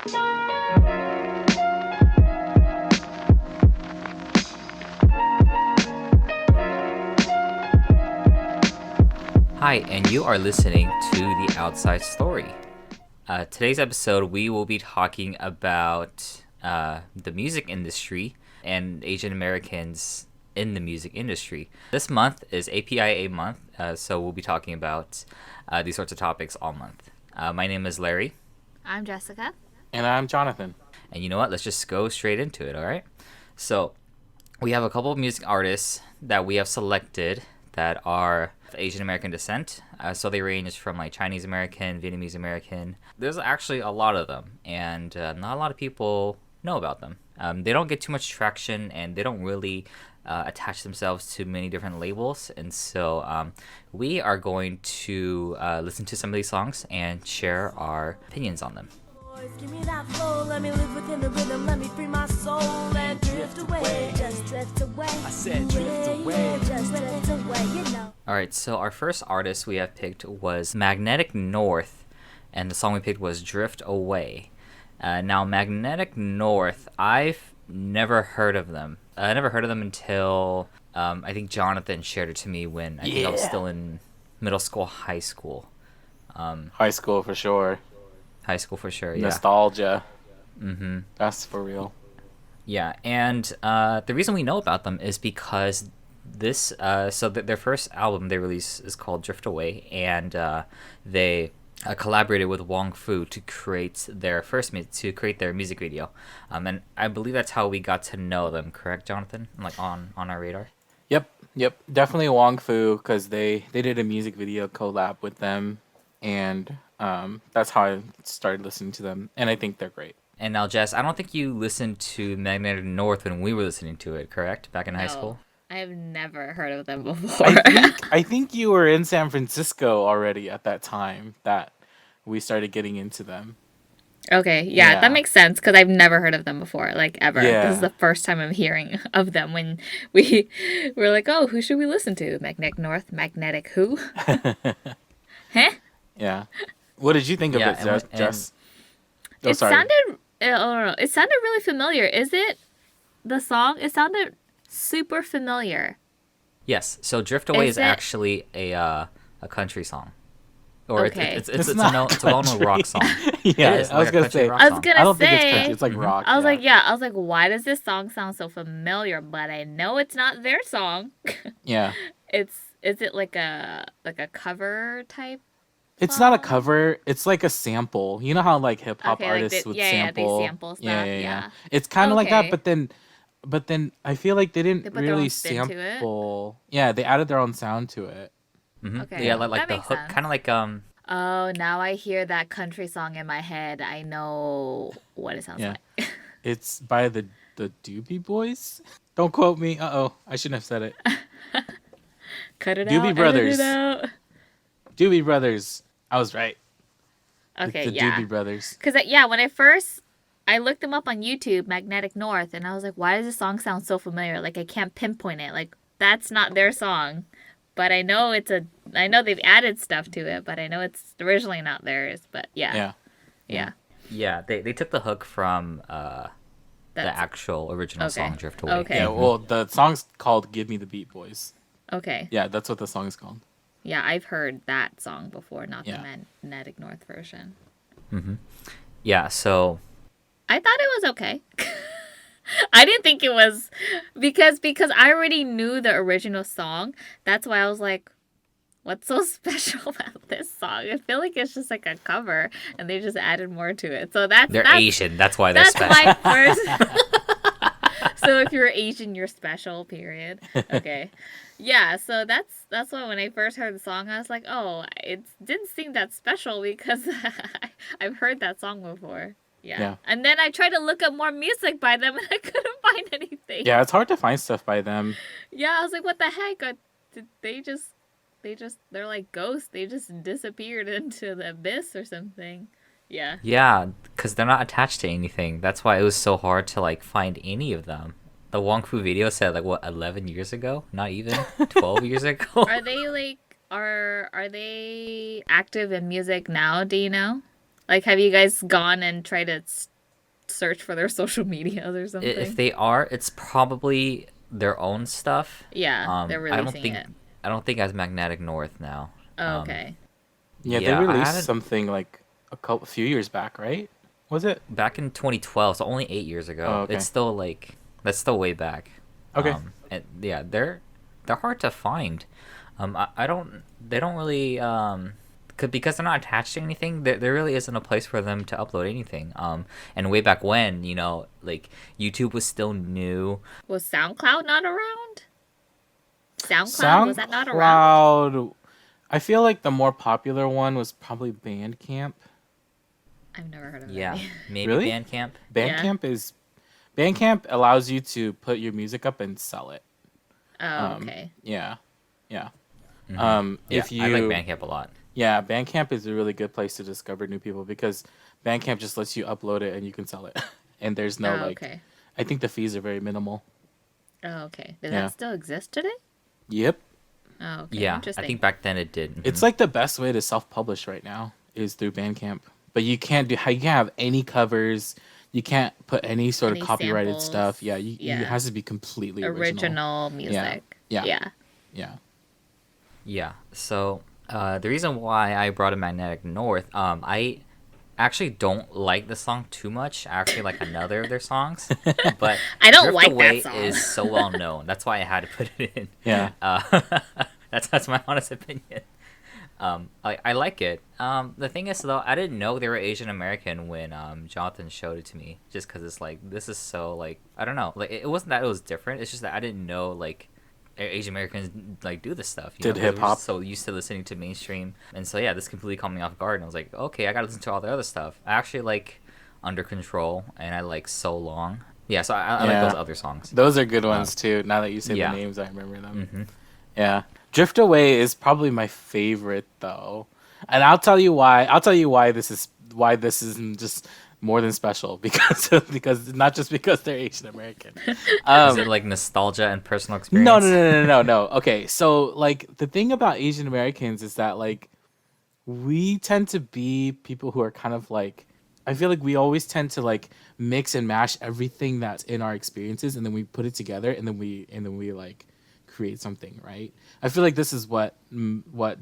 Hi, and you are listening to The Outside Story. Today's episode, we will be talking about the music industry and Asian Americans in the music industry. This month is APIA month, so we'll be talking about these sorts of topics all month. My name is Larry. I'm Jessica. And I'm Jonathan. And you know what? Let's just go straight into it, all right? So, we have a couple of music artists that we have selected that are of Asian American descent. So they range from like Chinese American, Vietnamese American. There's actually a lot of them, and not a lot of people know about them. They don't get too much traction, and they don't really attach themselves to many different labels. And so we are going to listen to some of these songs and share our opinions on them. Give me that flow, let me live within the rhythm, let me free my soul and drift away, just drift away. I said drift away, just drift away, you know. Alright, so our first artist we have picked was Magnetic North, and the song we picked was Drift Away. Now, Magnetic North, I've never heard of them. I never heard of them until I think Jonathan shared it to me when I think I was still in middle school, high school. High school for sure. High school for sure, yeah. Nostalgia. Mm-hmm. That's for real. Yeah, and the reason we know about them is because this, their first album they released is called Drift Away, and they collaborated with Wong Fu to create their music video. And I believe that's how we got to know them, correct, Jonathan? Like on our radar? Yep. Definitely Wong Fu, because they did a music video collab with them, and that's how I started listening to them, and I think they're great. And now, Jess, I don't think you listened to Magnetic North when we were listening to it, correct? Back in high school? I have never heard of them before. I think you were in San Francisco already at that time that we started getting into them. Okay, yeah, that makes sense, because I've never heard of them before, like, ever. Yeah. This is the first time I'm hearing of them when we were like, oh, who should we listen to? Magnetic North? Magnetic who? Huh? Yeah. What did you think of it, Jess? It sounded really familiar. Is it the song? It sounded super familiar. Yes. So Drift Away is actually a country song, or okay. it's a well-known rock song. Yeah, I was gonna say. I don't think it's country. It's like rock. I was like, why does this song sound so familiar? But I know it's not their song. Yeah. Is it like a cover type? It's not a cover. It's like a sample. You know how like hip hop artists would sample. they sample stuff. Yeah. It's kind of like that, but then I feel like they didn't put their really own spin to it? sample. Yeah, they added their own sound to it. Mm-hmm. Okay, yeah, like that the makes hook, sense. kind of like Oh, now I hear that country song in my head. I know what it sounds like. It's by the Doobie Boys. Don't quote me. I shouldn't have said it. Cut it Doobie out. Brothers. Edit it out. Doobie Brothers. I was right. Okay, the yeah. Doobie Brothers. Because, when I looked them up on YouTube, Magnetic North, and I was like, why does this song sound so familiar? Like, I can't pinpoint it. Like, that's not their song. But I know I know they've added stuff to it, but I know it's originally not theirs. But, yeah. Yeah, they took the hook from the actual original song, Drift Away. Okay. Yeah, well, the song's called Give Me the Beat Boys. Okay. Yeah, that's what the song is called. Yeah, I've heard that song before, not Yeah. the Magnetic North version. Mm-hmm. Yeah, so I thought it was okay. I didn't think it was because I already knew the original song. That's why I was like, what's so special about this song? I feel like it's just like a cover and they just added more to it. So that's Asian, that's why they're special. That's my first. So if you're Asian, you're special, period. Okay. Yeah, so that's why when I first heard the song, I was like, oh, it didn't seem that special because I've heard that song before. Yeah. And then I tried to look up more music by them and I couldn't find anything. Yeah, it's hard to find stuff by them. Yeah, I was like, what the heck? Did they're like ghosts. They just disappeared into the abyss or something. Yeah. Yeah, because they're not attached to anything. That's why it was so hard to like find any of them. The Wong Fu video said like what 11 years ago? Not even 12 years ago. Are they like are they active in music now? Do you know? Like, have you guys gone and tried to search for their social medias or something. If they are, it's probably their own stuff. Yeah, they're I don't releasing think it. I don't think as Magnetic North now. Oh, okay. Yeah, Yeah, they I released haven't- something like a few years back, right? Was it? Back in 2012, so only 8 years ago. Oh, okay. It's still like that's still way back. Okay. And yeah, they're hard to find. I don't they don't really because they're not attached to anything. There really isn't a place for them to upload anything. And way back when, like YouTube was still new. Was SoundCloud not around? SoundCloud, was that not around? SoundCloud. I feel like the more popular one was probably Bandcamp. I've never heard of that. Yeah, maybe Really? Bandcamp. Bandcamp allows you to put your music up and sell it. Oh, okay. Yeah. Yeah, If you I like Bandcamp a lot. Yeah, Bandcamp is a really good place to discover new people because Bandcamp just lets you upload it and you can sell it. And there's no okay. I think the fees are very minimal. Oh, okay. Does Yeah. that still exist today? Yep. Oh, okay. Yeah, I Interesting. think back then it did. It's like the best way to self-publish right now is through Bandcamp. But you can't have any covers. You can't put any sort Any of copyrighted samples. stuff. Yeah, Yeah. it has to be completely original. original music. Yeah. Yeah. Yeah. Yeah. So the reason why I brought a Magnetic North, I actually don't like the song too much. I actually like another of their songs, but I don't Drift like that Away song. is so well known. That's why I had to put it in. Yeah. That's my honest opinion. I like it. The thing is though, I didn't know they were Asian American when Jonathan showed it to me. Just because it's like this is so like I don't know. Like it wasn't that it was different. It's just that I didn't know like Asian Americans like do this stuff. Did 'cause we're hip-hop. just so used to listening to mainstream, and so yeah, this completely caught me off guard. And I was like, okay, I gotta listen to all the other stuff. I actually like Under Control, and I like So Long. Yeah, so I like Yeah. those other songs. Those are good ones too. Now that you say yeah. the names, I remember them. Hmm. Yeah. Drift Away is probably my favorite though. And I'll tell you why this is just more than special because not just because they're Asian American. Is it like nostalgia and personal experience? No. Okay, so like the thing about Asian Americans is that like we tend to be people who are kind of like I feel like we always tend to like mix and mash everything that's in our experiences and then we put it together and then we like create something, right? I feel like this is what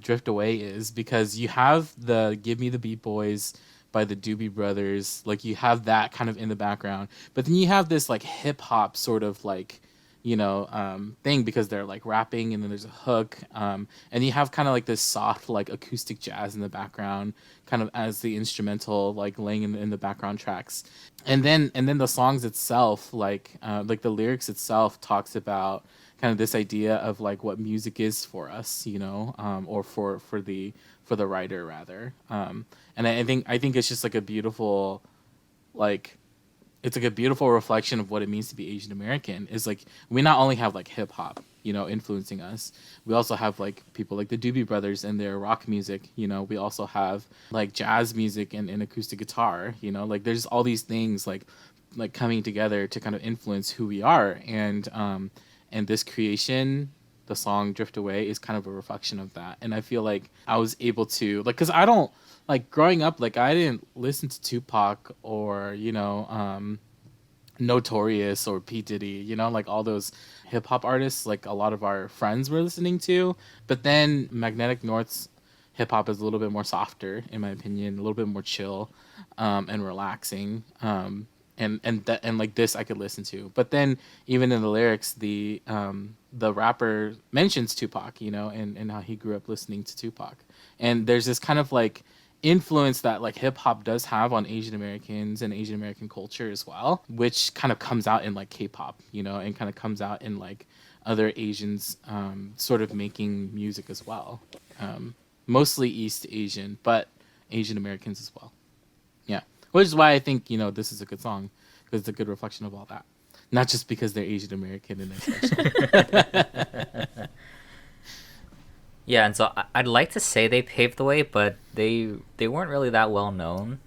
Drift Away is because you have the Give Me the Beat Boys by the Doobie Brothers, like you have that kind of in the background, but then you have this like hip hop sort of like thing because they're like rapping and then there's a hook, and you have kind of like this soft like acoustic jazz in the background, kind of as the instrumental like laying in the background tracks, and then the songs itself like the lyrics itself talks about kind of this idea of like what music is for us, or for the writer rather, and I think it's just like a beautiful like. It's like a beautiful reflection of what it means to be Asian American. Is like we not only have like hip hop, influencing us. We also have like people like the Doobie Brothers and their rock music. We also have like jazz music and acoustic guitar. Like there's all these things like coming together to kind of influence who we are. And this creation, the song Drift Away, is kind of a reflection of that. And I feel like I was able to like, cause I don't. Like growing up, like I didn't listen to Tupac or Notorious or P Diddy, like all those hip hop artists. Like a lot of our friends were listening to, but then Magnetic North's hip hop is a little bit more softer, in my opinion, a little bit more chill, and relaxing. And like this I could listen to, but then even in the lyrics, the rapper mentions Tupac, and how he grew up listening to Tupac, and there's this kind of like influence that like hip hop does have on Asian Americans and Asian American culture as well, which kind of comes out in like K-pop, and kind of comes out in like other Asians sort of making music as well, mostly East Asian, but Asian Americans as well. Yeah, which is why I think this is a good song because it's a good reflection of all that, not just because they're Asian American and they're special. Yeah, and so I'd like to say they paved the way, but they weren't really that well known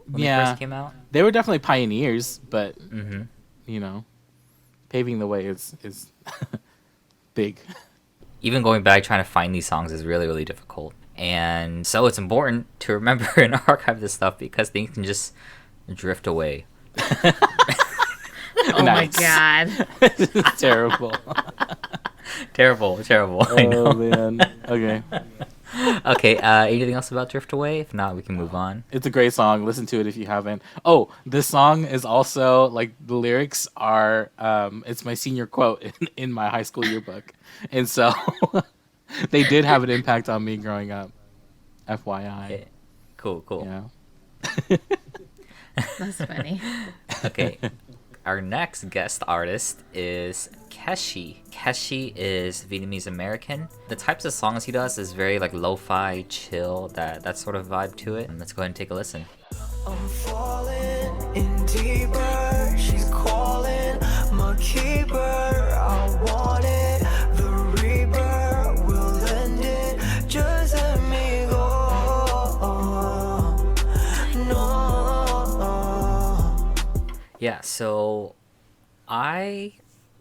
when they first came out. They were definitely pioneers, but Mm-hmm. Paving the way is big. Even going back trying to find these songs is really, really difficult. And so it's important to remember and archive this stuff because things can just drift away. Oh my Nice. god. This is terrible. Terrible. I Oh know. man. Okay. Okay. Anything else about Drift Away? If not, we can move on. It's a great song. Listen to it if you haven't. Oh, this song is also like the lyrics are it's my senior quote in my high school yearbook. And so they did have an impact on me growing up. FYI. Okay. Cool. Yeah. That's funny. Okay. Our next guest artist is Keshi. Keshi is Vietnamese American. The types of songs he does is very like lo-fi, chill, that sort of vibe to it. And let's go ahead and take a listen. I'm falling in deeper. She's calling my keeper. I want it. The reaper will end it. Just let me go. No. Yeah, so I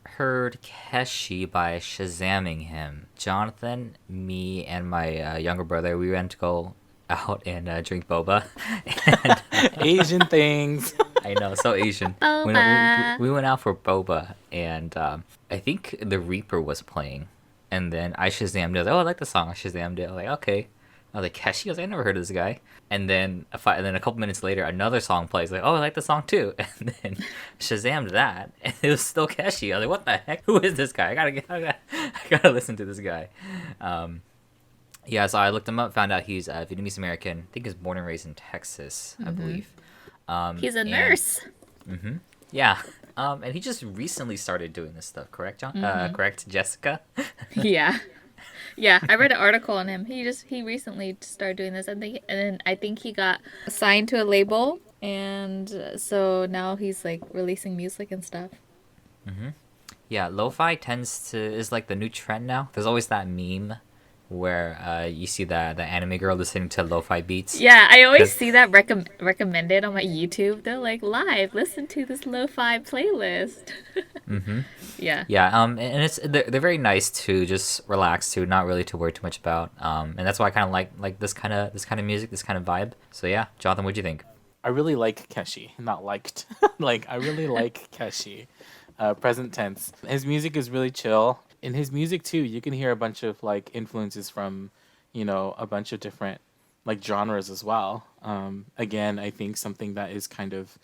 heard Keshi by Shazamming him. Jonathan, me, and my younger brother, we went to go out and drink boba. And Asian things. I know, so Asian. Boba. We went out for boba, and I think The Reaper was playing. And then I Shazammed it. I was like, oh, I like the song. I Shazammed it. I was like, okay. I was like, Keshi? I was like, I never heard of this guy. And then a couple minutes later, another song plays. Like, oh, I like the song too. And then Shazammed that, and it was still Keshi. I was like, what the heck? Who is this guy? I gotta listen to this guy. Yeah, so I looked him up, found out he's Vietnamese American. I think he's born and raised in Texas, I believe. He's a and- nurse. Yeah. And he just recently started doing this stuff, correct, John? Correct, Jessica? Yeah. Yeah, I read an article on him. He recently started doing this. And then I think he got signed to a label, and so now he's like releasing music and stuff. Yeah, lo-fi is like the new trend now. There's always that meme where you see the anime girl listening to lo-fi beats. Yeah, I always 'Cause- see that recommended on my YouTube. They're like, live, listen to this lo-fi playlist. Yeah. Yeah, and they're very nice to just relax to, not really to worry too much about. And that's why I kind of like this kind of music, this kind of vibe. So yeah, Jonathan, what'd you think? I really like Keshi. Not liked. Like, I really like Keshi. Present tense. His music is really chill. In his music, too, you can hear a bunch of, like, influences from, a bunch of different, like, genres as well. Again, I think something that is kind of,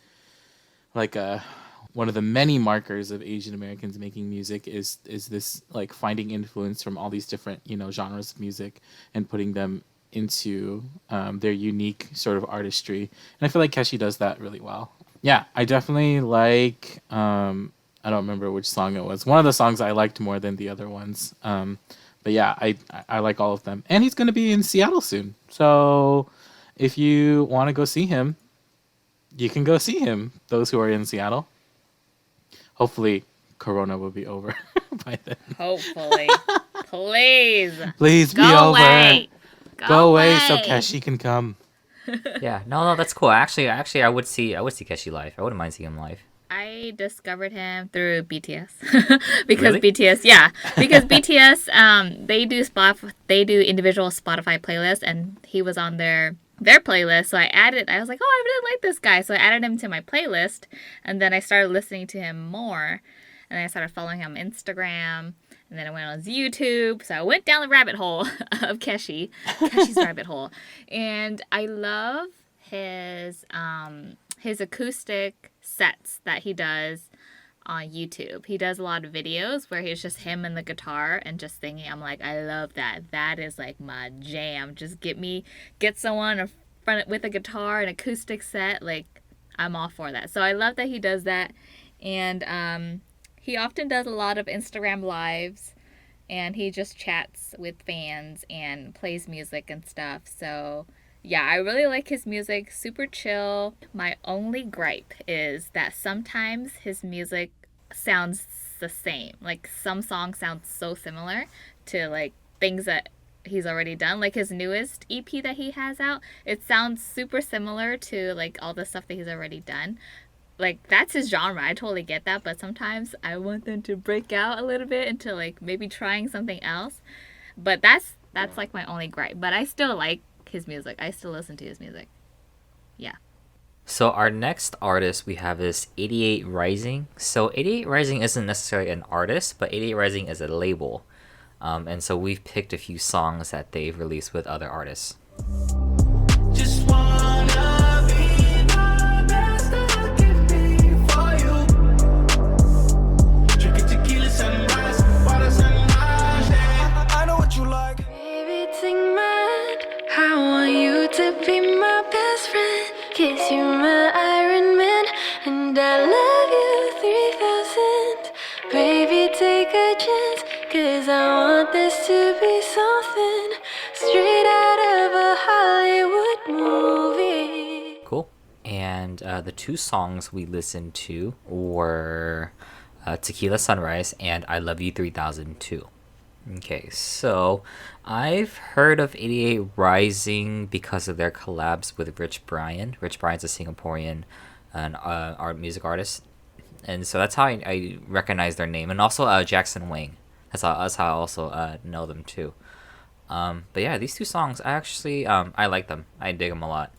like, one of the many markers of Asian Americans making music is this, like, finding influence from all these different, genres of music and putting them into their unique sort of artistry. And I feel like Keshi does that really well. Yeah, I definitely like I don't remember which song it was. One of the songs I liked more than the other ones. But yeah, I like all of them. And he's going to be in Seattle soon. So if you want to go see him, you can go see him, those who are in Seattle. Hopefully Corona will be over by then. Hopefully. Please. Please be Go over. away. Go away so Keshi can come. Yeah, no, that's cool. Actually, I would see Keshi live. I wouldn't mind seeing him live. I discovered him through BTS because Really? BTS they do individual Spotify playlists, and he was on their playlist. So I was like, oh, I really like this guy, so I added him to my playlist, and then I started listening to him more, and then I started following him on Instagram, and then I went on his YouTube. So I went down the rabbit hole of Keshi's rabbit hole, and I love his acoustic sets that he does on YouTube. He does a lot of videos where he's just him and the guitar and just singing. I'm like, I love that. That is like my jam. Just get someone in front with a guitar, an acoustic set. Like, I'm all for that. So I love that he does that. And he often does a lot of Instagram lives, and he just chats with fans and plays music and stuff. So yeah, I really like his music. Super chill. My only gripe is that sometimes his music sounds the same. Like, some songs sound so similar to like things that he's already done. Like his newest EP that he has out, it sounds super similar to like all the stuff that he's already done. Like, that's his genre. I totally get that, but sometimes I want them to break out a little bit into like maybe trying something else. But that's like my only gripe. But I still like his music. I still listen to his music. Yeah. So our next artist we have is 88 Rising. So 88 Rising isn't necessarily an artist, but 88 Rising is a label. And so we've picked a few songs that they've released with other artists. Just wanna be the best I can be for you. Drinking tequila sunrise, water sunrise. I know what you like. Baby, take mine. I want you to be my best friend. Kiss you, my Iron Man. And I love you 3000. Baby, take a chance. Cause I want this to be something straight out of a Hollywood movie. Cool. And the two songs we listened to were Tequila Sunrise and I Love You 3002. Okay, so I've heard of 88 Rising because of their collabs with Rich Brian. Rich Brian's a Singaporean music artist. And so that's how I recognize their name. And also Jackson Wang. That's how I also know them too. But yeah, these two songs, I actually, I like them. I dig them a lot.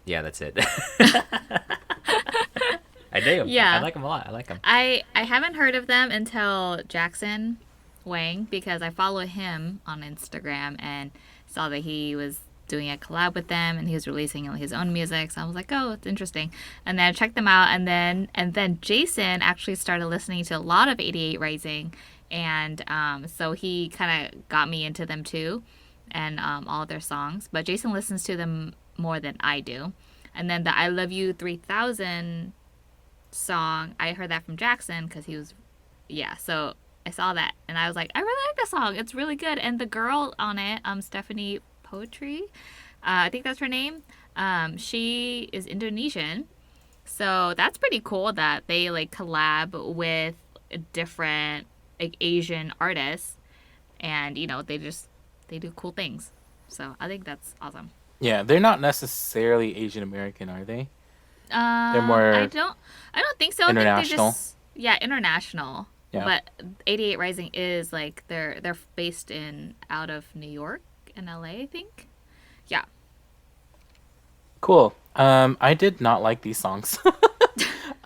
Yeah, that's it. I dig them. Yeah. I like them a lot. I like them. I haven't heard of them until Jackson Wang, because I follow him on Instagram and saw that he was doing a collab with them and he was releasing his own music. So I was like, oh, it's interesting. And then I checked them out, and then Jason actually started listening to a lot of 88 Rising, and so he kind of got me into them too, and all of their songs. But Jason listens to them more than I do. And then the I Love You 3000 song, I heard that from Jackson because he was, yeah, so I saw that and I was like, I really like the song. It's really good. And the girl on it, Stephanie Poetry, I think that's her name. She is Indonesian. So that's pretty cool that they like collab with different like Asian artists, and you know, they do cool things. So I think that's awesome. Yeah, they're not necessarily Asian American, are they? They're more I don't think so. I think international. they're just, yeah, international. Yeah. But 88 Rising is like they're based out of New York and LA, I think. Yeah. Cool. I did not like these songs.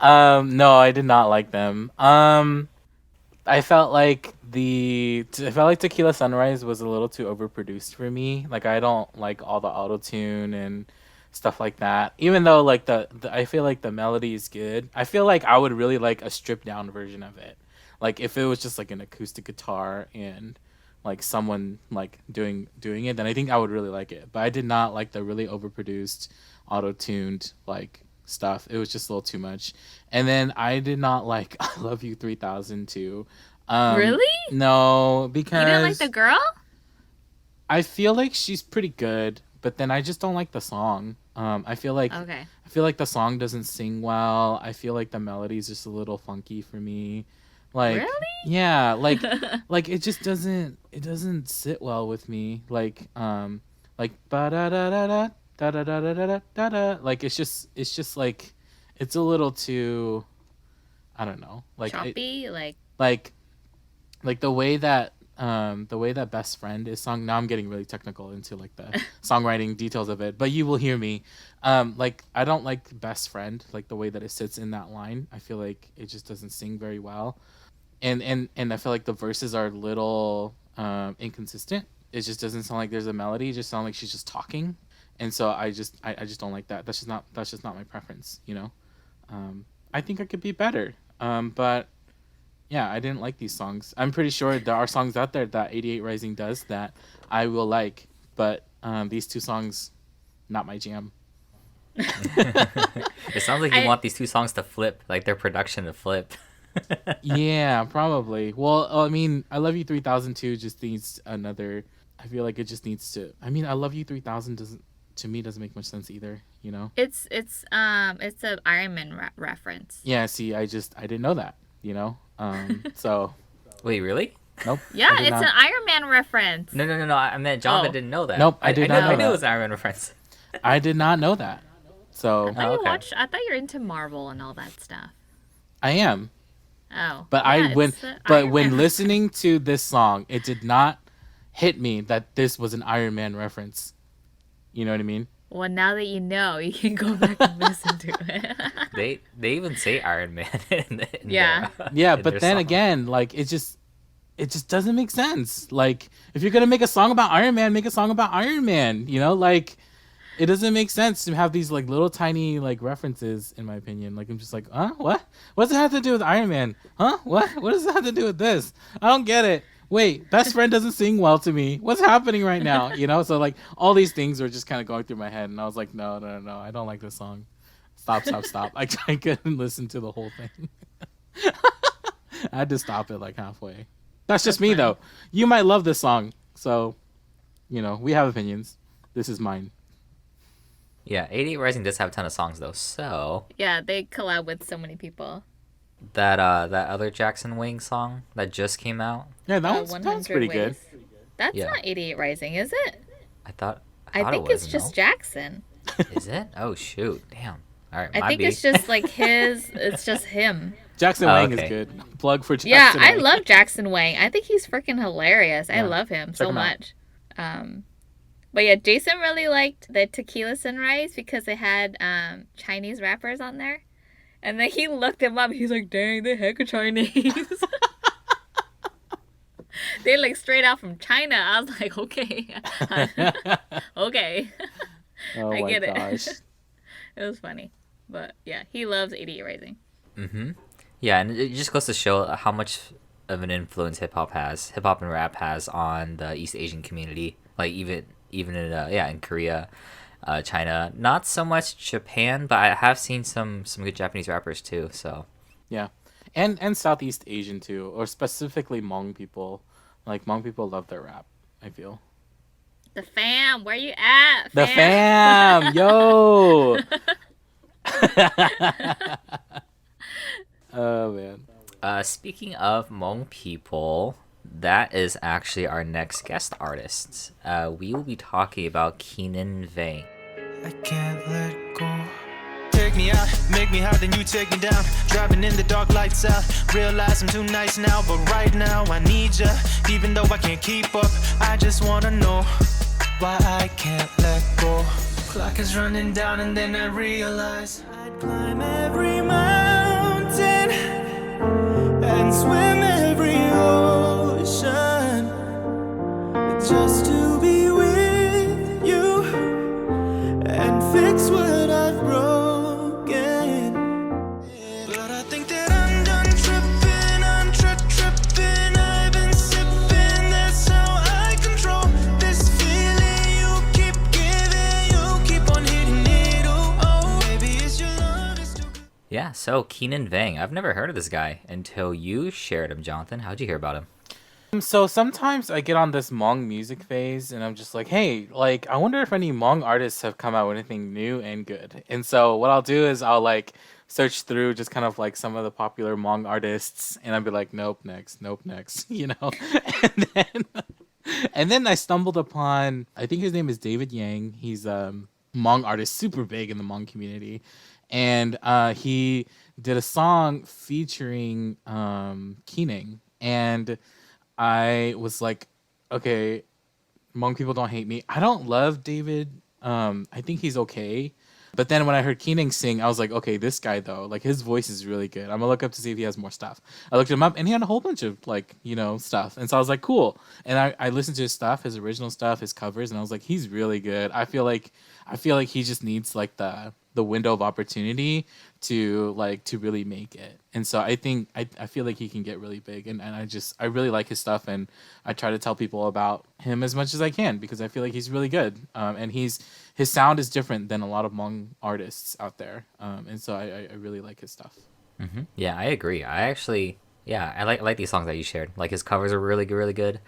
No, I did not like them. I felt like Tequila Sunrise was a little too overproduced for me. Like, I don't like all the auto tune and stuff like that. Even though like the I feel like the melody is good. I feel like I would really like a stripped down version of it. Like if it was just like an acoustic guitar and like someone like doing it, then I think I would really like it. But I did not like the really overproduced, auto-tuned like stuff. It was just a little too much. And then I did not like I Love You 3000 too. Really? No, because You didn't like the girl? I feel like she's pretty good, but then I just don't like the song. I feel like the song doesn't sing well. I feel like the melody is just a little funky for me. Like, Really? yeah, like it just doesn't sit well with me. Like ba da da da da da da da da da da da. Like it's just like it's a little too, I don't know. Like choppy, like the way that Best Friend is sung. Now I'm getting really technical into like the songwriting details of it, but you will hear me. Like I don't like Best Friend, like the way that it sits in that line. I feel like it just doesn't sing very well. And I feel like the verses are a little inconsistent. It just doesn't sound like there's a melody. It just sounds like she's just talking. And so I just don't like that. That's just not my preference, you know. I think I could be better. But yeah, I didn't like these songs. I'm pretty sure there are songs out there that 88 Rising does that I will like, but these two songs, not my jam. It sounds like you want these two songs to flip, like their production to flip. Yeah, probably. Well, I mean, I Love You 3002 just needs another. I feel like it just needs to. I mean, I Love You 3000 doesn't make much sense either. You know. It's a Iron Man reference. Yeah. See, I didn't know that. You know. So. Wait, really? Nope. Yeah, it's an Iron Man reference. No. I meant Jonathan didn't know that. Nope, I did not know I knew that. it was an Iron Man reference. I did not know that. So. I thought you were into Marvel and all that stuff. I am. Oh. But yeah, when listening to this song, it did not hit me that this was an Iron Man reference. You know what I mean? Well, now that you know, you can go back and listen to it. They even say Iron Man in Yeah. their, Yeah, in but their then song. again, like it just doesn't make sense. Like if you're gonna make a song about Iron Man, make a song about Iron Man. You know, like it doesn't make sense to have these like little tiny like references. In my opinion, like I'm just like, huh, what? What does it have to do with Iron Man? Huh? What? What does it have to do with this? I don't get it. Wait, best friend doesn't sing well to me. What's happening right now? You know, so like all these things were just kind of going through my head, and I was like, no, no, no, no, I don't like this song. Stop, stop, stop. I couldn't listen to the whole thing. I had to stop it like halfway. That's just me funny. though. You might love this song, so you know we have opinions. This is mine. Yeah, 88 Rising does have a ton of songs though. So Yeah, they collab with so many people. that other Jackson Wang song that just came out, Yeah, that 100 one's pretty good. Ways. That's Yeah. not 88 Rising, is it? I thought I it think was, it's just no? Jackson. Is it? Oh shoot, damn. All right, I might think be. it's just like his. It's just him. Jackson Oh, Wang okay. is good. Plug for Yeah, Jackson I Wang. love Jackson Wang. I think he's freaking hilarious. I Yeah, love him check so him out. much. But yeah, Jason really liked the Tequila Sunrise because it had Chinese rappers on there. And then he looked him up. He's like, dang, they heck of Chinese. They like straight out from China. I was like, okay. Okay. Oh I my get it. gosh. It was funny. But yeah, he loves 88 Rising. Mm-hmm. Yeah, and it just goes to show how much of an influence hip hop and rap has on the East Asian community. Like even in in Korea, China. Not so much Japan, but I have seen some good Japanese rappers too. So Yeah, and Southeast Asian too, or specifically Hmong people. Like Hmong people love their rap. I feel. The fam, where you at? The fam, yo. Oh man. speaking of Hmong people, that is actually our next guest artist. We will be talking about Keenan Vang. I can't let go. Take me out, make me hot, then you take me down. Driving in the dark lights out. Realize I'm too nice now, but right now I need ya. Even though I can't keep up, I just wanna know why I can't let go. Clock is running down, and then I realize I'd climb every mountain and swim every ocean just to be with you and fix what I've broken. But I think that I'm done tripping, I'm tripping. I've been sipping, that's how I control this feeling you keep giving, you keep on hitting it. Oh, maybe it's your love, it's too good. Yeah, so Keenan Vang. I've never heard of this guy until you shared him, Jonathan. How'd you hear about him? So sometimes I get on this Hmong music phase, and I'm just like, hey, like I wonder if any Hmong artists have come out with anything new and good. And so what I'll do is I'll like search through just kind of like some of the popular Hmong artists, and I'll be like, nope, next, you know. and then and then I stumbled upon, I think his name is David Yang. He's a Hmong artist, super big in the Hmong community, and he did a song featuring Keening, and I was like, okay, Hmong people don't hate me. I don't love David. I think he's okay. But then when I heard Keening sing, I was like, okay, this guy though, like his voice is really good. I'm gonna look up to see if he has more stuff. I looked him up, and he had a whole bunch of like, you know, stuff. And so I was like, cool. And I listened to his stuff, his original stuff, his covers, and I was like, he's really good. I feel like he just needs like the window of opportunity to really make it. And so I think I feel like he can get really big, and I really like his stuff, and I try to tell people about him as much as I can because I feel like he's really good. And his sound is different than a lot of Hmong artists out there. And so I really like his stuff. Mm-hmm. Yeah, I agree. I like these songs that you shared. Like his covers are really good.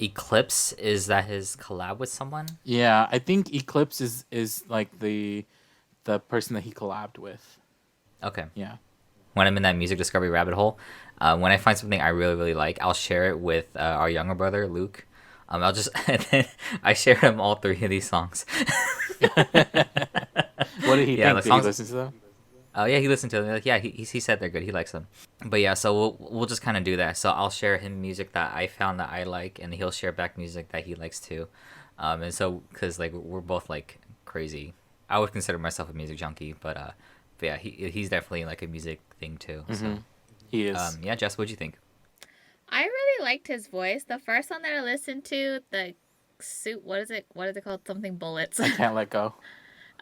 Eclipse, is that his collab with someone? Yeah, I think Eclipse is like the person that he collabed with. Okay. Yeah. When I'm in that music discovery rabbit hole, when I find something I really like, I'll share it with our younger brother Luke. I'll just and then I share him all three of these songs. What did he Yeah, think? the Did he songs- listen to them? Oh yeah, he listened to them. Like, yeah, he said they're good. He likes them. But yeah, so we'll just kind of do that. So I'll share him music that I found that I like, and he'll share back music that he likes too. And so because like we're both like crazy. I would consider myself a music junkie, but yeah, he's definitely like a music thing too. So He is. yeah, Jess, what'd you think? I really liked his voice. The first one that I listened to, the suit, what is it? What is it called? Something bullets. Can't let go.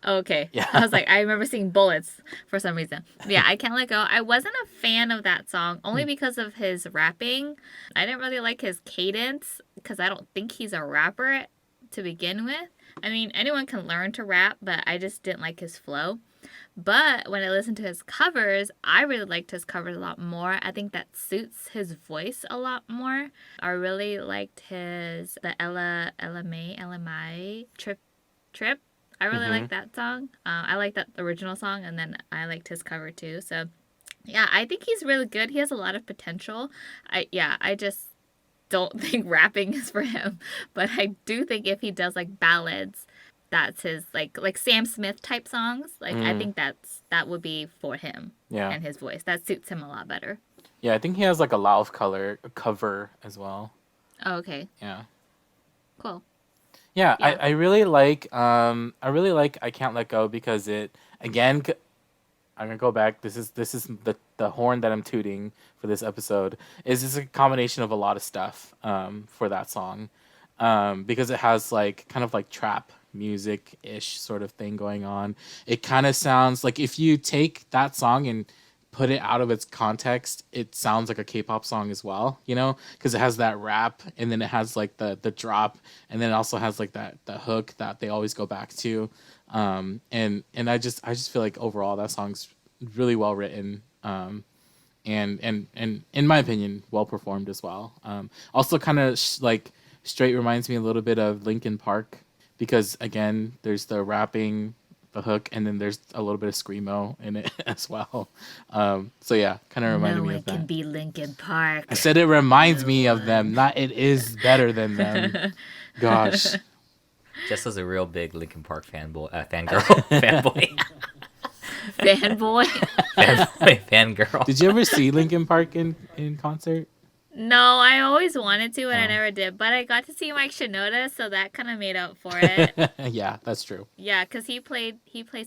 Okay. Yeah. I was like, I remember seeing bullets for some reason. Yeah, I Can't Let Go. I wasn't a fan of that song only because of his rapping. I didn't really like his cadence because I don't think he's a rapper to begin with. I mean, anyone can learn to rap, but I just didn't like his flow. But when I listened to his covers, I really liked his covers a lot more. I think that suits his voice a lot more. I really liked the Ella Mai Trip. I really like that song. I like that original song, and then I liked his cover too. So, yeah, I think he's really good. He has a lot of potential. I just don't think rapping is for him, but I do think if he does like ballads, that's his like Sam Smith type songs. Like I think that would be for him. Yeah. And his voice that suits him a lot better. Yeah, I think he has like a Lauf color cover as well. Oh, okay, Yeah. cool. Yeah, Yeah. I really like I Can't Let Go because it again I'm gonna go back. This is the horn that I'm tooting for this episode. Is just a combination of a lot of stuff for that song, because it has like kind of like trap music ish sort of thing going on. It kind of sounds like if you take that song and put it out of its context, it sounds like a K-pop song as well, you know, because it has that rap and then it has like the drop and then it also has like the hook that they always go back to, and I just feel like overall that song's really well written, and in my opinion well performed as well. Also kind of like straight reminds me a little bit of Linkin Park because again there's the rapping, the hook, and then there's a little bit of screamo in it as well. So yeah, kind of reminded me of that. Can be Linkin Park. I said it reminds me of them, not it is better than them. Gosh. Jess was a real big Linkin Park fangirl. Fanboy. Fangirl. Did you ever see Linkin Park in concert? No, I always wanted to, and I never did. But I got to see Mike Shinoda, so that kind of made up for it. Yeah, that's true. Yeah, because he played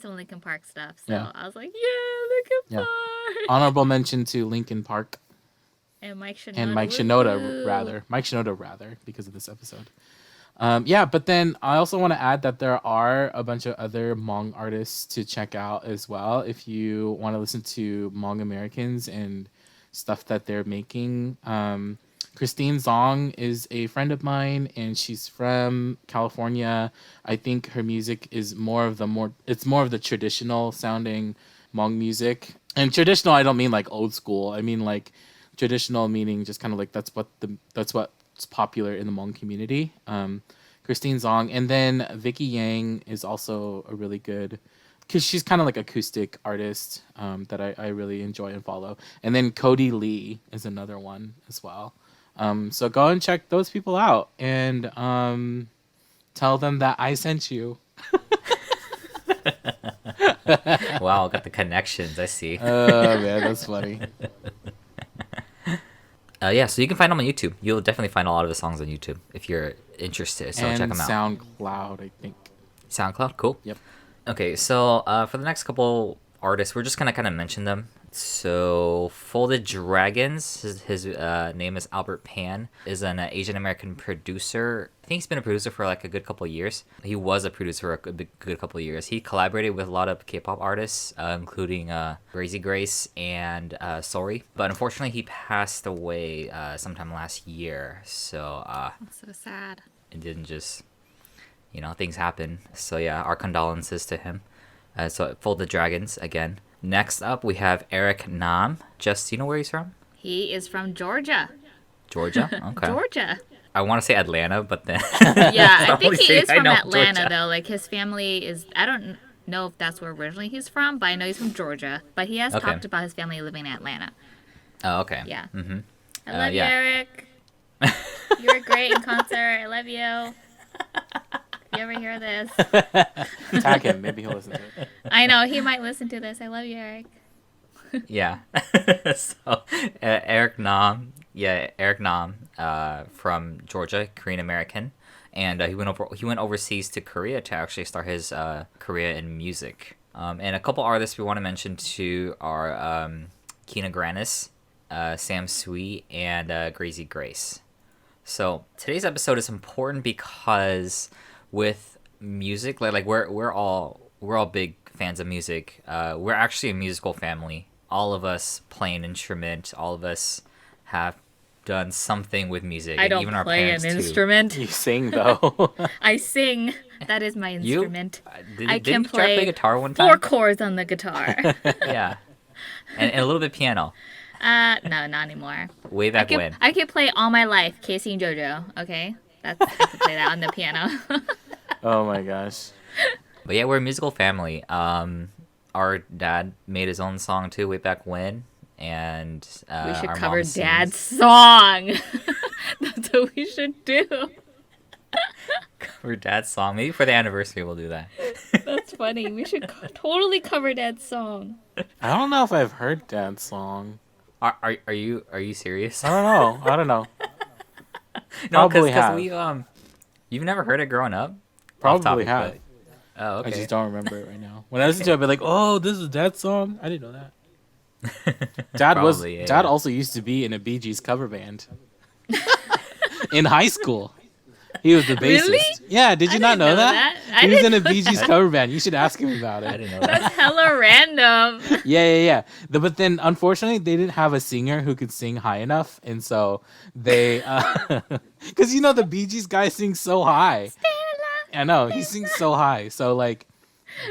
some Linkin Park stuff. So Yeah. I was like, yeah, Linkin Yeah. Park. Honorable mention to Linkin Park And Mike Shinoda. and Mike woohoo. Shinoda rather, because of this episode. Yeah, but then I also want to add that there are a bunch of other Hmong artists to check out as well if you want to listen to Hmong Americans and stuff that they're making. Christine Zong is a friend of mine and she's from California. I think her music is more of the traditional sounding Hmong music. And traditional I don't mean like old school. I mean like traditional meaning just kind of like that's what's popular in the Hmong community. Christine Zong, and then Vicky Yang is also a really good, because she's kind of like acoustic artist that I really enjoy and follow. And then Cody Lee is another one as well. So go and check those people out and tell them that I sent you. Wow, got the connections. I see. Oh man, that's funny. Yeah, so you can find them on YouTube. You'll definitely find a lot of the songs on YouTube if you're interested. So and check them out. SoundCloud, I think. SoundCloud, cool. Yep. Okay, so for the next couple artists, we're just gonna kind of mention them. So Folded Dragons, his name is Albert Pan, is an Asian American producer. I think he's been a producer for like a good couple of years. He was a producer for a good couple of years. He collaborated with a lot of K-pop artists, including Crazy Grace and Sori. But unfortunately, he passed away sometime last year. So That's so sad. it didn't just, things happen. So yeah, our condolences to him. So Folded Dragons again. Next up, we have Eric Nam. Jess, do you know where he's from? He is from Georgia. Georgia? Okay. Georgia. I want to say Atlanta, but then... Yeah, I only think he say is I from know Atlanta, Georgia. though. Like, his family is... I don't know if that's where originally he's from, but I know he's from Georgia. But he has Okay. talked about his family living in Atlanta. Oh, okay. Yeah. Mm-hmm. I love yeah. you, Eric. You were great in concert. I love you. If you ever hear this. Tag him, maybe he'll listen to it. I know, he might listen to this. I love you, Eric. Yeah. So, Eric Nam. Yeah, Eric Nam from Georgia, Korean American. and he went overseas to Korea to actually start his career in music. And a couple artists we want to mention too are Kina Grannis, Sam Sweet, and Gracie Grace. So today's episode is important because with music, like we're all big fans of music. We're actually a musical family. All of us play an instrument. All of us have done something with music. I and don't even our play an parents too. instrument. You sing though. I sing. That is my You? instrument. Did, I didn't can you try to play guitar one time? 4 chords on the guitar. Yeah, and a little bit piano. No, not anymore. Way back when. I can play All My Life, Casey and JoJo. Okay, I can play that on the piano. Oh my gosh. But yeah, we're a musical family. Our dad made his own song too way back when, and We should our cover mom sings. Dad's song. That's what we should do. Cover Dad's song. Maybe for the anniversary we'll do that. That's funny. We should totally cover Dad's song. I don't know if I've heard Dad's song. Are you serious? I don't know. No, Probably because have. we you've never heard it growing up. Off Probably topic, have. but- Oh, okay. I just don't remember it right now. When I listen to it, I'll be like, "Oh, this is Dad's song." I didn't know that. Probably, yeah. Dad also used to be in a Bee Gees cover band in high school. He was the bassist. Really? Yeah, did you I not didn't know know that? that. I He was in didn't a Bee know Gees cover band. You should ask him about I it. didn't know that. That's hella random. Yeah. But then, unfortunately, they didn't have a singer who could sing high enough, and so they, because the Bee Gees guy sings so high. I know he sings so high, so like,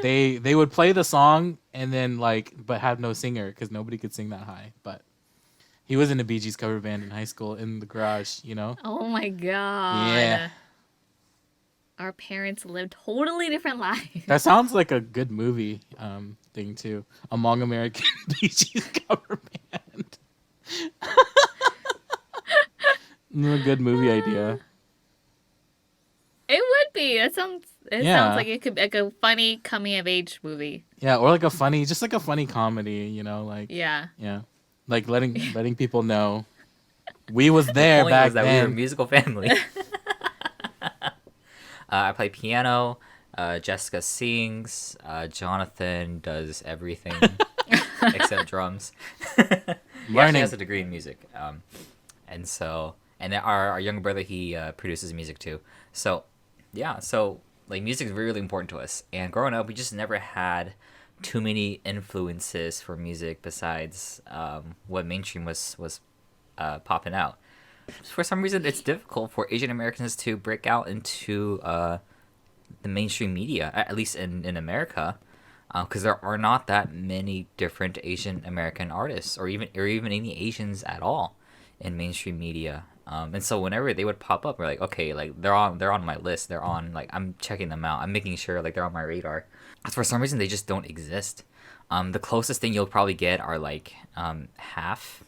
they would play the song and then but have no singer because nobody could sing that high. But he was in a Bee Gees cover band in high school in the garage, Oh my god. Yeah. Our parents lived totally different lives. That sounds like a good movie thing too. Among American Bee Gees cover band. A good movie idea. It would be. It sounds Yeah. like it could be like a funny coming of age movie. Yeah, or like a funny comedy, Yeah. yeah, like letting people know we was there Point back was that we were a then. musical family. I play piano. Jessica sings. Jonathan does everything except drums. He actually Learning. has a degree in music. And then our younger brother, he produces music too. So, yeah. So like music is really important to us. And growing up, we just never had too many influences for music besides what mainstream was popping out. For some reason, it's difficult for Asian Americans to break out into the mainstream media, at least in America, because there are not that many different Asian American artists, or even any Asians at all in mainstream media. And so whenever they would pop up, we're like, okay, like they're on my list. They're on, like, I'm checking them out. I'm making sure like they're on my radar. For some reason, they just don't exist. The closest thing you'll probably get are like half.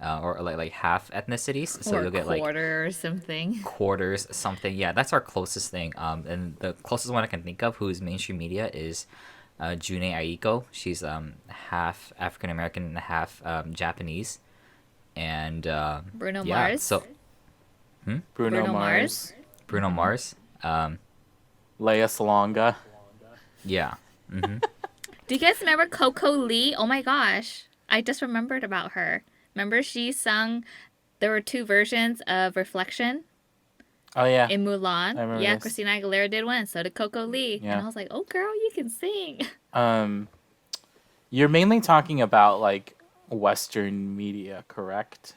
Or like half ethnicities, so or you'll get quarter or something. quarters something. Yeah, that's our closest thing. And the closest one I can think of who's mainstream media is June Aiko. She's half African American and half Japanese. And Bruno yeah, Mars. So Bruno Mars, Bruno Mars. Leia Salonga. Yeah. hmm Do you guys remember Coco Lee? Oh my gosh. I just remembered about her. Remember she sung, there were 2 versions of Reflection Oh yeah. in Mulan. I remember Yeah, this. Christina Aguilera did one. So did Coco Lee. Yeah. And I was like, oh girl, you can sing. You're mainly talking about like Western media, correct?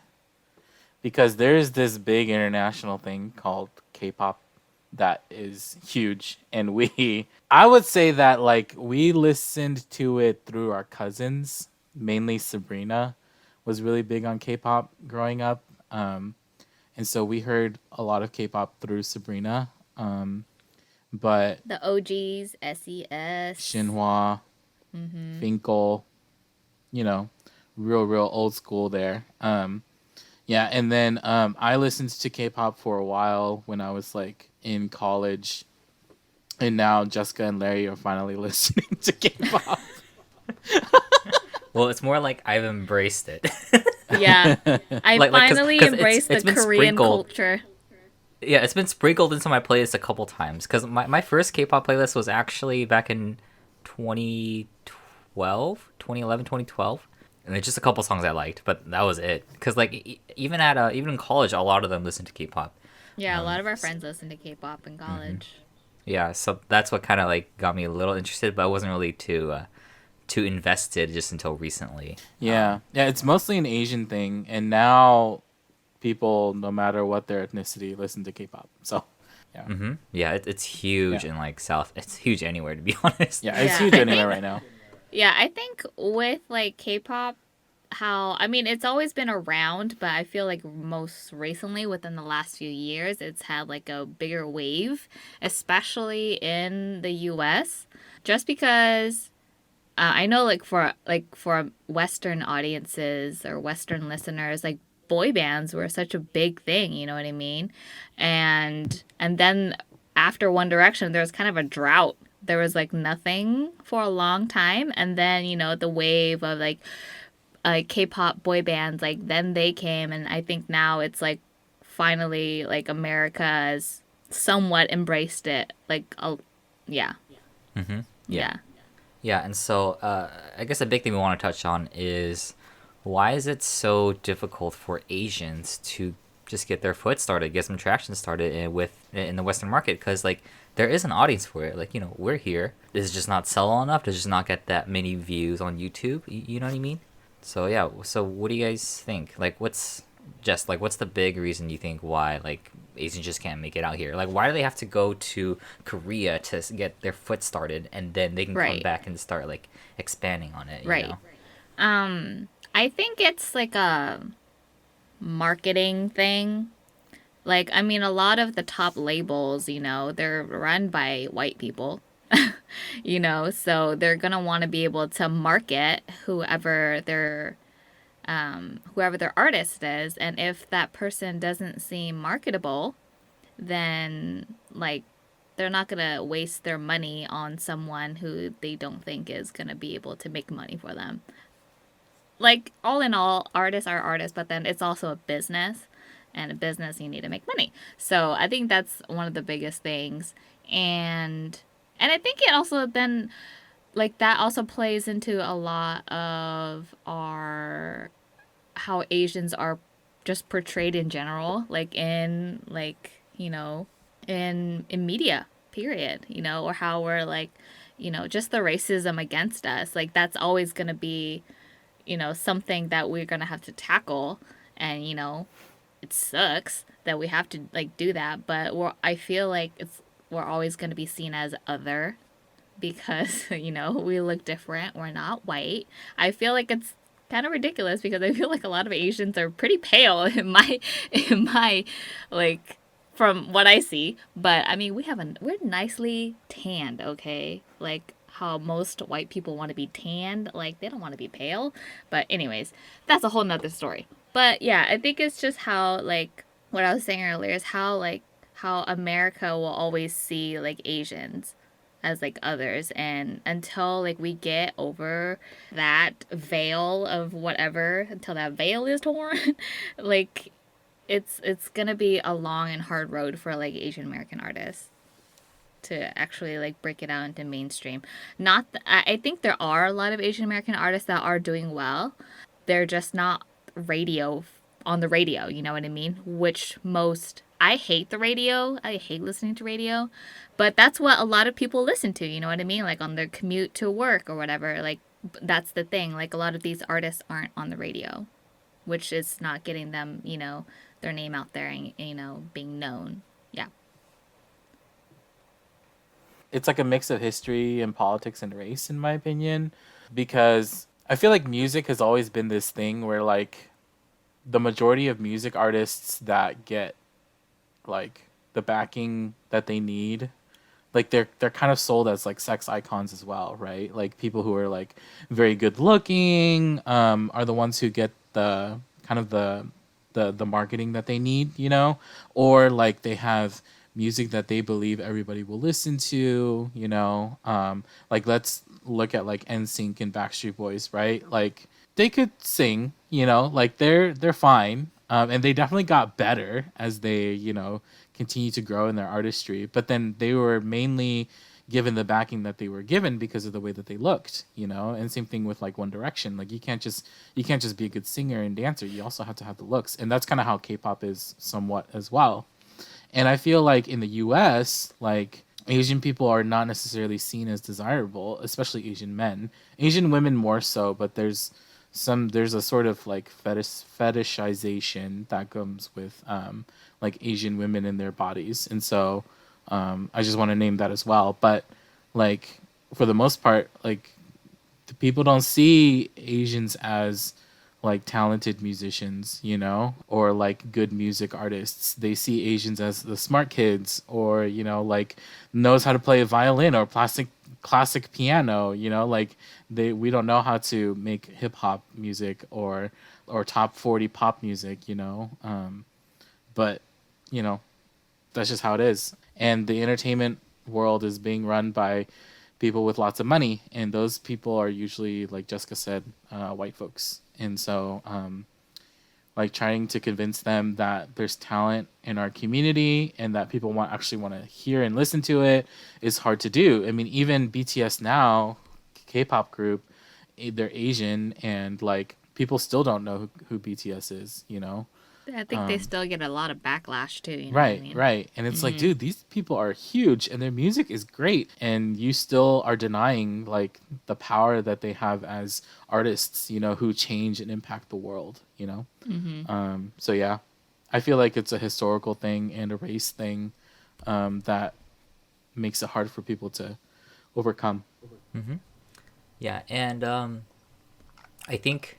Because there's this big international thing called K-pop that is huge, and I would say that like we listened to it through our cousins, mainly Sabrina was really big on K-pop growing up, and so we heard a lot of K-pop through Sabrina, but The OGs, SES. Shinhwa, Finkel, real old school there. Yeah, and then I listened to K-pop for a while when I was like in college, and now Jessica and Larry are finally listening to K-pop. Well, it's more like I've embraced it. Yeah. I Like, 'cause- finally 'cause it's embraced the been Korean sprinkled. culture. Yeah, it's been sprinkled into my playlist a couple times because my first K-pop playlist was actually back in 2012, 2011, 2012. And it's just a couple songs I liked, but that was it. Because like even in college, a lot of them listened to K-pop. Yeah, a lot of our friends listen to K-pop in college. Yeah, so that's what kind of like got me a little interested, but I wasn't really too invested just until recently. Yeah, yeah, it's mostly an Asian thing, and now people, no matter what their ethnicity, listen to K-pop. So, yeah, Yeah, it's huge Yeah. in like South. It's huge anywhere, to be honest. yeah, it's Yeah, huge I anywhere think- right now. Yeah, I think with like K-pop, how I mean it's always been around, but I feel like most recently within the last few years it's had like a bigger wave, especially in the US. Just because I know like for Western audiences or Western listeners, like boy bands were such a big thing, you know what I mean? And then after One Direction, there was kind of a drought. There was like nothing for a long time, and then the wave of like K-pop boy bands, like then they came, and I think now it's like finally like America has somewhat embraced it. Like, yeah, yeah. Yeah, and so I guess a big thing we want to touch on is why is it so difficult for Asians to just get their foot started, get some traction started in the Western market? Because like there is an audience for it. Like we're here. Does it just not sell well enough? Does it just not get that many views on YouTube? You know what I mean? So yeah. So what do you guys think? Like what's the big reason you think why like Asians just can't make it out here? Like why do they have to go to Korea to get their foot started and then they can come Right. back and start like expanding on it? You Right. know? I think it's like a marketing thing. Like, I mean, a lot of the top labels, they're run by white people, so they're gonna want to be able to market whoever their artist is, and if that person doesn't seem marketable, then like they're not gonna waste their money on someone who they don't think is gonna be able to make money for them. Like all in all, artists are artists, but then it's also a business, and a business you need to make money. So I think that's one of the biggest things, and I think it also then like that also plays into a lot of our how Asians are just portrayed in general, like in in media, period, or how we're like, just the racism against us. Like that's always gonna be something that we're gonna have to tackle, and it sucks that we have to like do that, but I feel like we're always gonna be seen as other because we look different. We're not white. I feel like it's kind of ridiculous because I feel like a lot of Asians are pretty pale in my like from what I see. But I mean, we're nicely tanned, okay? Like how most white people want to be tanned, like they don't want to be pale. But anyways, that's a whole nother story. But yeah, I think it's just how like what I was saying earlier is how America will always see like Asians as like others, and until like we get over that veil of whatever, until that veil is torn, like it's gonna be a long and hard road for like Asian American artists to actually like break it out into mainstream. Not I think there are a lot of Asian American artists that are doing well. They're just not on the radio, you know what I mean? Which most I hate the radio. I hate listening to radio. But that's what a lot of people listen to, you know what I mean? Like on their commute to work or whatever. Like that's the thing. Like a lot of these artists aren't on the radio, which is not getting them, their name out there and being known. Yeah. It's like a mix of history and politics and race, in my opinion, because I feel like music has always been this thing where like the majority of music artists that get like the backing that they need, like they're kind of sold as like sex icons as well, right? Like people who are like very good looking are the ones who get the kind of the marketing that they need, or like they have music that they believe everybody will listen to, like let's look at like NSYNC and Backstreet Boys, right? Like they could sing, like they're fine, and they definitely got better as they continue to grow in their artistry. But then they were mainly given the backing that they were given because of the way that they looked, you know. And same thing with like One Direction. Like you can't just be a good singer and dancer. You also have to have the looks, and that's kind of how K-pop is somewhat as well. And I feel like in the U.S., like Asian people are not necessarily seen as desirable, especially Asian men. Asian women more so, but there's a sort of like fetishization that comes with like Asian women in their bodies, and so I just want to name that as well. But like for the most part, like the people don't see Asians as like talented musicians, you know, or like good music artists. They see Asians as the smart kids, or you know, like knows how to play a violin or classic piano, you know, like we don't know how to make hip hop music or top 40 pop music, you know. But you know, that's just how it is. And the entertainment world is being run by people with lots of money, and those people are usually, like Jessica said, white folks. And so like trying to convince them that there's talent in our community and that people actually want to hear and listen to it is hard to do. I mean, even BTS now, K-pop group, they're Asian, and like people still don't know who BTS is, you know. I think they still get a lot of backlash too. You know Right, what I mean? right. And it's like, dude, these people are huge and their music is great, and you still are denying like the power that they have as artists, you know, who change and impact the world, you know. So yeah, I feel like it's a historical thing and a race thing that makes it hard for people to overcome. Yeah, and I think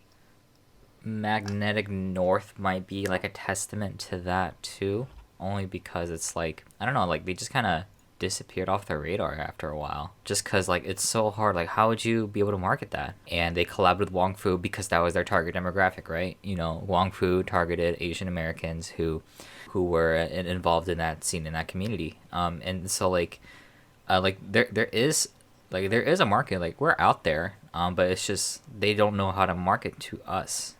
Magnetic North might be like a testament to that too, only because it's like, I don't know, like they just kind of disappeared off the radar after a while, just because like it's so hard. Like how would you be able to market that? And they collabed with Wong Fu because that was their target demographic, right? You know, Wong Fu targeted Asian Americans who were involved in that scene, in that community. And so like there is a market, like we're out there, but it's just they don't know how to market to us.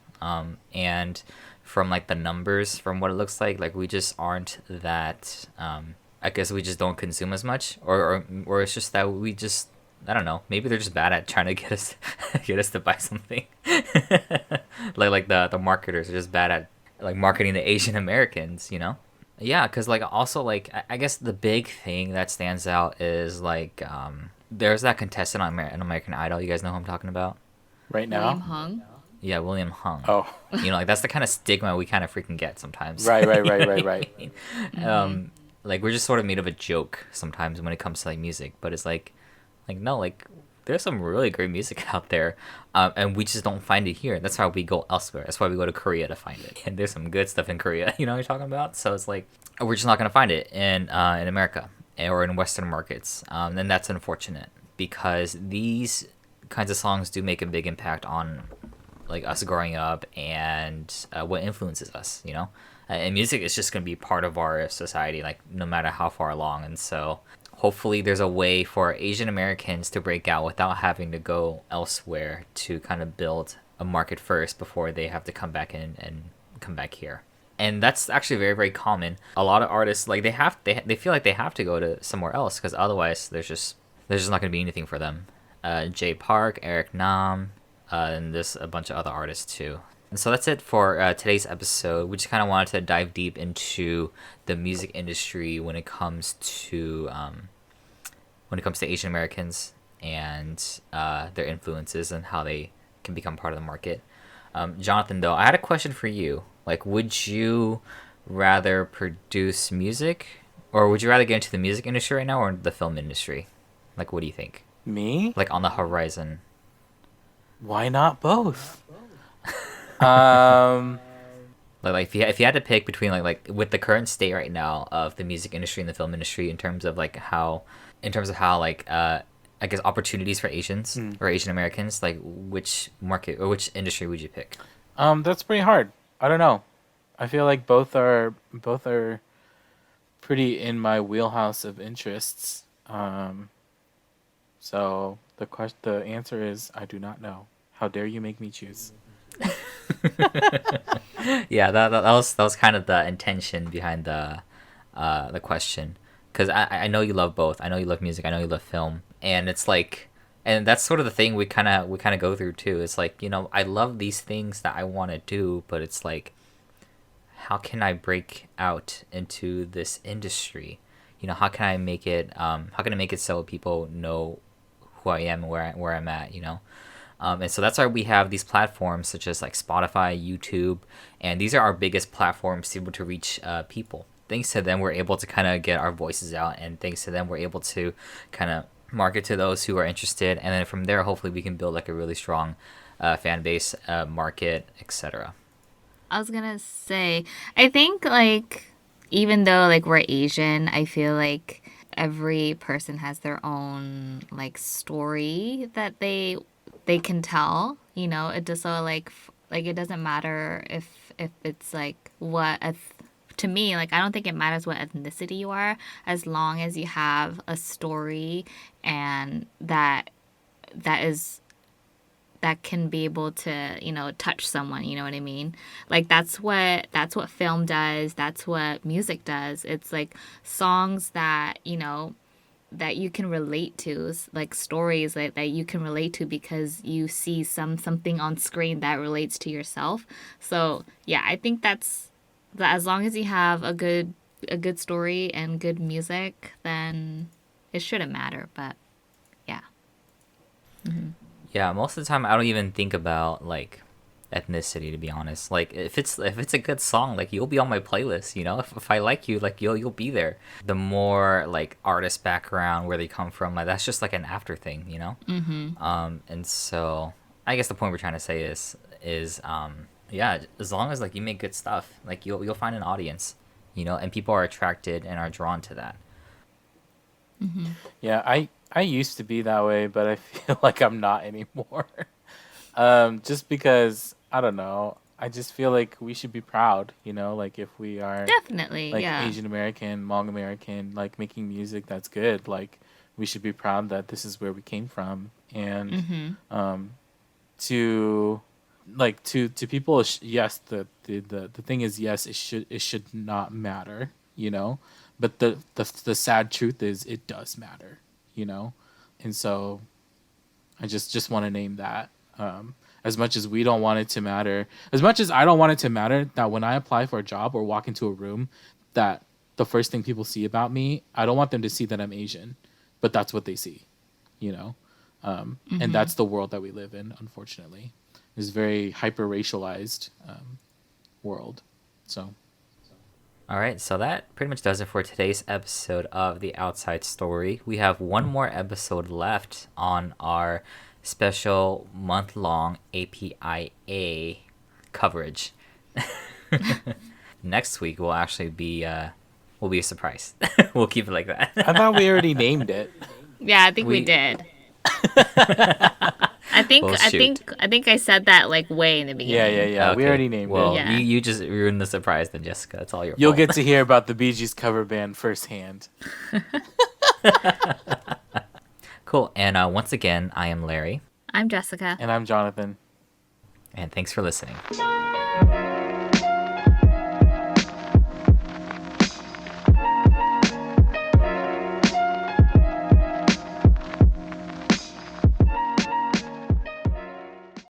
And from like the numbers, from what it looks like we just aren't that. I guess we just don't consume as much, or it's just that we just, I don't know. Maybe they're just bad at trying to get us to buy something. like the marketers are just bad at like marketing to Asian Americans, you know. Yeah, because like also like I guess the big thing that stands out is like there's that contestant on American Idol. You guys know who I'm talking about? Right now? William Hung. Yeah, William Hung. Oh. You know, like that's the kind of stigma we kind of freaking get sometimes. Right. Like we're just sort of made of a joke sometimes when it comes to like music, but it's like no, like there's some really great music out there, and we just don't find it here. That's why we go elsewhere. That's why we go to Korea to find it. And there's some good stuff in Korea, you know what I'm talking about? So it's like we're just not gonna find it in America or in Western markets, and that's unfortunate because these kinds of songs do make a big impact on like us growing up and what influences us, you know. And music is just going to be part of our society, like no matter how far along. And so hopefully there's a way for Asian Americans to break out without having to go elsewhere to kind of build a market first before they have to come back in and come back here. And that's actually very, very common. A lot of artists, like they feel like they have to go to somewhere else because otherwise there's just not going to be anything for them. Jay Park, Eric Nam, and there's a bunch of other artists too. And so that's it for today's episode. We just kind of wanted to dive deep into the music industry when it comes to Asian Americans and their influences and how they can become part of the market. Jonathan, though, I had a question for you. Like, would you rather produce music, or would you rather get into the music industry right now or the film industry? Like, what do you think? Me? Like on the horizon. Why not both? Like if you had to pick between like with the current state right now of the music industry and the film industry in terms of how like I guess opportunities for Asians or Asian Americans, like which market or which industry would you pick? That's pretty hard. I don't know. I feel like both are pretty in my wheelhouse of interests. So the answer is I do not know. How dare you make me choose? Yeah, that was kind of the intention behind the the question, because I know you love both. I know you love music. I know you love film, and it's like, and that's sort of the thing we kind of go through too. It's like, I love these things that I want to do, but it's like, how can I break out into this industry? How can I make it? How can I make it so people know who I am and where I'm at? And so that's why we have these platforms such as like Spotify, YouTube, and these are our biggest platforms to be able to reach people. Thanks to them, we're able to kind of get our voices out, and thanks to them, we're able to kind of market to those who are interested, and then from there, hopefully, we can build like a really strong fan base, market, etc. I was gonna say, I think like even though like we're Asian, I feel like every person has their own like story that they can tell. It just so like it doesn't matter if it's like to me, like I don't think it matters what ethnicity you are, as long as you have a story and that can be able to touch someone, you know what I mean? Like that's what film does, that's what music does. It's like songs that that you can relate to, like stories that you can relate to because you see something on screen that relates to yourself. So yeah, I think that as long as you have a good story and good music, then it shouldn't matter. But yeah. Yeah, most of the time I don't even think about like ethnicity, to be honest. Like if it's a good song, like you'll be on my playlist. If I like you, like you'll be there. The more like artist background, where they come from, like that's just like an after thing. And so I guess the point we're trying to say is yeah, as long as like you make good stuff, like you'll find an audience, and people are attracted and are drawn to that. Yeah, I used to be that way, but I feel like I'm not anymore. Just because I don't know, I just feel like we should be proud, like if we are Definitely, like yeah. Asian American, Hmong American, like making music that's good, like we should be proud that this is where we came from, and to like to people, yes, the thing is, yes, it should not matter, but the sad truth is it does matter, and so I just want to name that. As much as we don't want it to matter, as much as I don't want it to matter, that when I apply for a job or walk into a room, that the first thing people see about me, I don't want them to see that I'm Asian, but that's what they see, and that's the world that we live in, unfortunately. It's a very hyper racialized world. So All right, so that pretty much does it for today's episode of The Outside Story. We have one more episode left on our special month-long APIA coverage. Next week will actually be a surprise. We'll keep it like that. I thought we already named it. Yeah, I think we did. I think I said that like way in the beginning. Yeah. Okay. We already named Well, it. Yeah. you just ruined the surprise then, Jessica. It's all your You'll fault. get to hear about the Bee Gees cover band firsthand. Cool. And once again, I am Larry. I'm Jessica. And I'm Jonathan. And thanks for listening.